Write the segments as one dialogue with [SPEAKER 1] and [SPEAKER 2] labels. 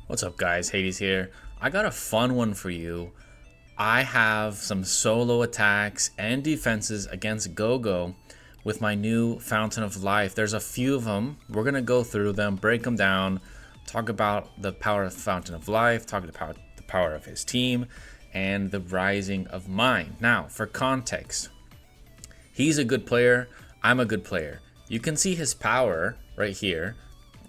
[SPEAKER 1] What's up, guys? Hades here. I got a fun one for you. I have some solo attacks and defenses against Gogo with my new Fountain of Life. There's a few of them. We're going to go through them, break them down, talk about the power of Fountain of Life, talk about the power of his team, and the rising of mine. Now, for context, he's a good player. I'm a good player. You can see his power right here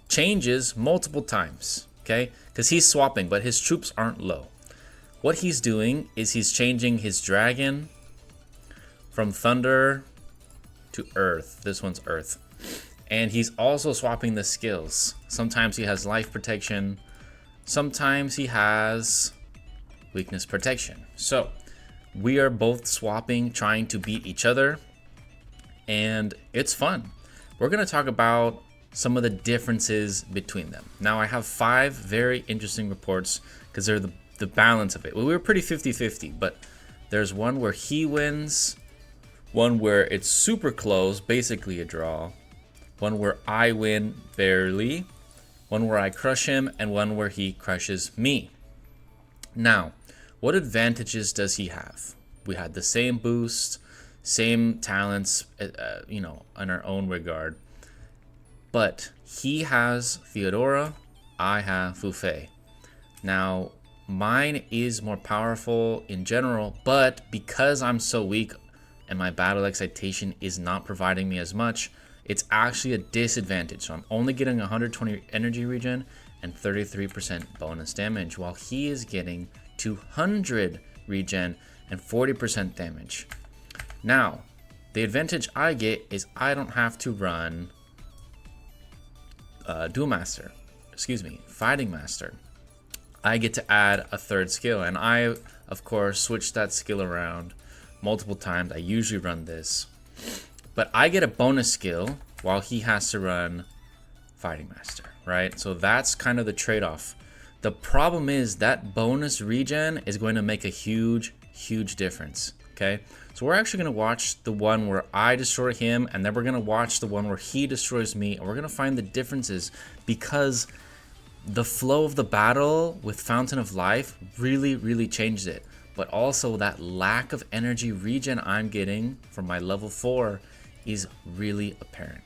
[SPEAKER 1] changes multiple times. Okay, because he's swapping, but his troops aren't low. What he's doing is he's changing his dragon from thunder to earth. This one's earth. And he's also swapping the skills. Sometimes he has life protection. Sometimes he has weakness protection. So we are both swapping, trying to beat each other. And it's fun. We're going to talk about some of the differences between them. Now, I have 5 very interesting reports because they're the balance of it. Well, we were pretty 50-50, but there's one where he wins, one where it's super close, basically a draw, one where I win barely, one where I crush him, and one where he crushes me. Now, what advantages does he have? We had the same boost, same talents, in our own regard. But he has Theodora, I have Fufei. Now, mine is more powerful in general, but because I'm so weak and my battle excitation is not providing me as much, it's actually a disadvantage. So I'm only getting 120 energy regen and 33% bonus damage, while he is getting 200 regen and 40% damage. Now, the advantage I get is I don't have to run Fighting Master. I get to add a third skill, and I, of course, switch that skill around multiple times. I usually run this, but I get a bonus skill while he has to run Fighting Master, right? So that's kind of the trade-off. The problem is that bonus regen is going to make a huge difference, okay? So we're actually going to watch the one where I destroy him, and then we're going to watch the one where he destroys me, and we're going to find the differences, because the flow of the battle with Fountain of Life really changed it. But also that lack of energy regen I'm getting from my level 4 is really apparent.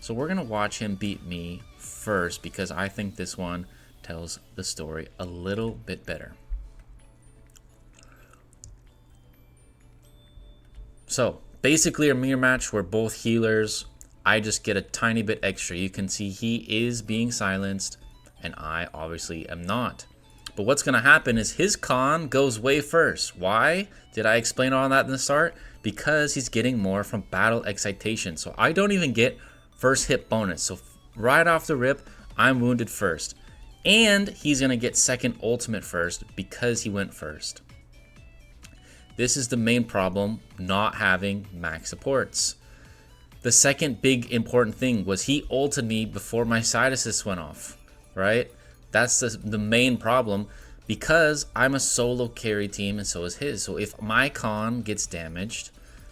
[SPEAKER 1] So we're going to watch him beat me first, because I think this one tells the story a little bit better. So basically a mirror match. We're both healers. I just get a tiny bit extra. You can see he is being silenced and I obviously am not. But what's going to happen is his con goes way first. Why? Did I explain all that in the start? Because he's getting more from battle excitation. So I don't even get first hit bonus. So right off the rip, I'm wounded first. And he's going to get second ultimate first because he went first. This is the main problem, not having max supports. The second big important thing was he ulted me before my side assist went off, right? That's the main problem, because I'm a solo carry team and so is his. So if my con gets damaged,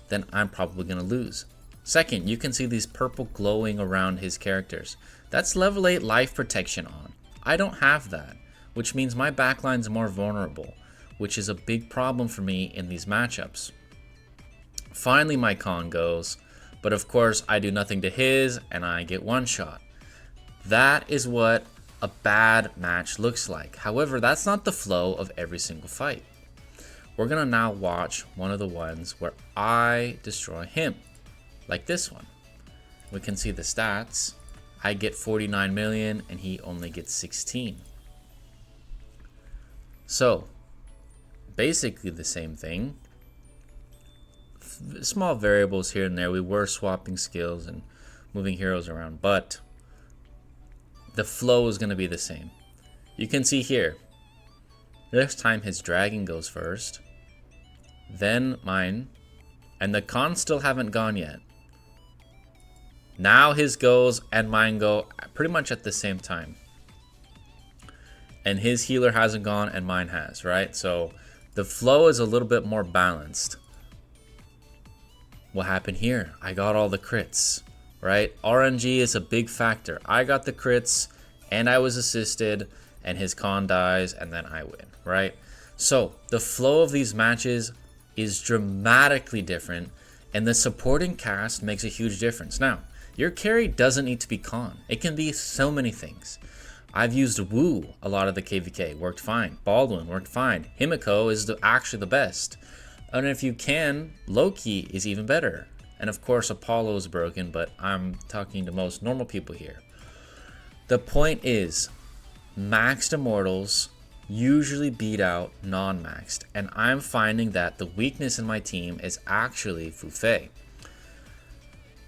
[SPEAKER 1] then I'm probably going to lose. Second, you can see these purple glowing around his characters. That's level 8 life protection on. I don't have that, which means my backline's more vulnerable, which is a big problem for me in these matchups. Finally, my con goes, but of course I do nothing to his and I get one shot. That is what a bad match looks like. However, that's not the flow of every single fight. We're gonna now watch one of the ones where I destroy him, like this one. We can see the stats. I get 49 million and he only gets 16. So basically the same thing. Small variables here and there. We were swapping skills and moving heroes around, but the flow is going to be the same. You can see here, this time his dragon goes first, then mine, and the cons still haven't gone yet. Now his goes and mine go pretty much at the same time. And his healer hasn't gone and mine has, right? So the flow is a little bit more balanced. What happened here? I got all the crits, right? RNG is a big factor. I got the crits and I was assisted, and his con dies, and then I win, right? So the flow of these matches is dramatically different, and the supporting cast makes a huge difference. Now, your carry doesn't need to be con. It can be so many things. I've used Wu a lot of the KVK, worked fine. Baldwin worked fine. Himiko is actually the best. And if you can, Loki is even better. And of course, Apollo is broken, but I'm talking to most normal people here. The point is, maxed immortals usually beat out non-maxed, and I'm finding that the weakness in my team is actually Fu Fei.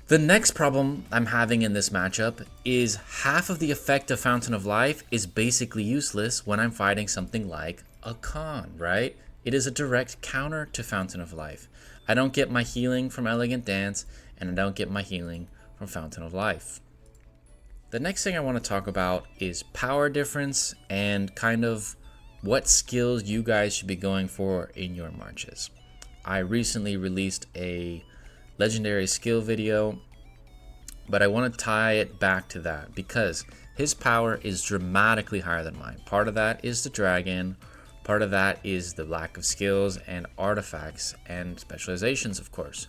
[SPEAKER 1] The next problem I'm having in this matchup is half of the effect of Fountain of Life is basically useless when I'm fighting something like a Khan, right? It is a direct counter to Fountain of Life. I don't get my healing from Elegant Dance, and I don't get my healing from Fountain of Life. The next thing I want to talk about is power difference and kind of what skills you guys should be going for in your marches. I recently released a legendary skill video, but I want to tie it back to that because his power is dramatically higher than mine. Part of that is the dragon, part of that is the lack of skills and artifacts and specializations, of course.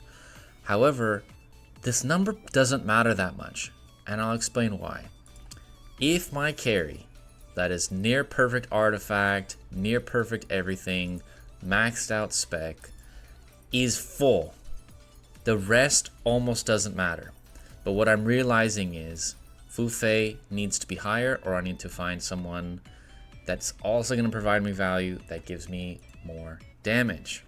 [SPEAKER 1] However, this number doesn't matter that much, and I'll explain why. If my carry, that is near perfect artifact, near perfect everything, maxed out spec, is full, the rest almost doesn't matter. But what I'm realizing is Fu Fei needs to be higher, or I need to find someone that's also going to provide me value that gives me more damage.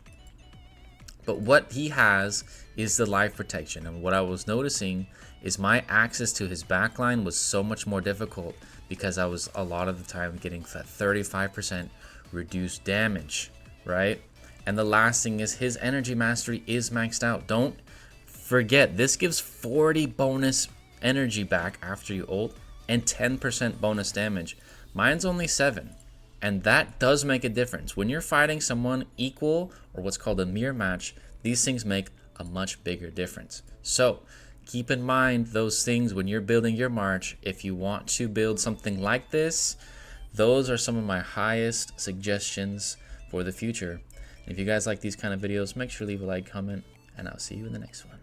[SPEAKER 1] But what he has is the life protection, and what I was noticing is my access to his backline was so much more difficult because I was a lot of the time getting that 35% reduced damage, right? And the last thing is his energy mastery is maxed out. Don't forget, this gives 40 bonus energy back after you ult and 10% bonus damage. Mine's only 7, and that does make a difference. When you're fighting someone equal, or what's called a mirror match, these things make a much bigger difference. So keep in mind those things when you're building your march. If you want to build something like this, those are some of my highest suggestions for the future. And if you guys like these kind of videos, make sure to leave a like, comment, and I'll see you in the next one.